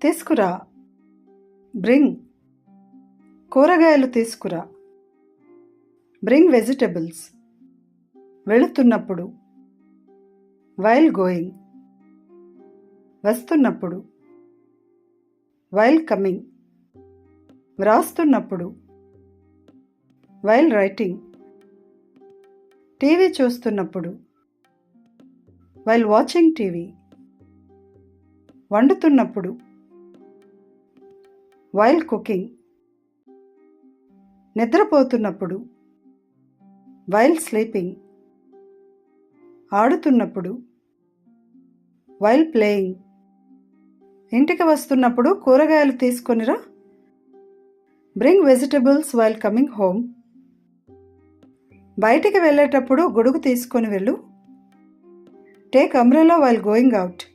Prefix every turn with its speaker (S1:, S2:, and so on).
S1: తీసుకురా. బ్రింగ్. కూరగాయలు తీసుకురా. Bring vegetables. వెళుతున్నప్పుడు. While going. వస్తున్నప్పుడు. While coming. వ్రాస్తున్నప్పుడు. While writing. టీవీ చూస్తున్నప్పుడు. While watching TV. వండుతున్నప్పుడు. While cooking. నిద్రపోతున్నప్పుడు. While sleeping. ఆడుతున్నప్పుడు. While playing. ఇంటికి వస్తున్నప్పుడు కూరగాయలు తీసుకొనిరా. Bring vegetables while coming home. బయటికి వెళ్ళేటప్పుడు గొడుగు తీసుకొని వెళ్ళు. Take umbrella while going out.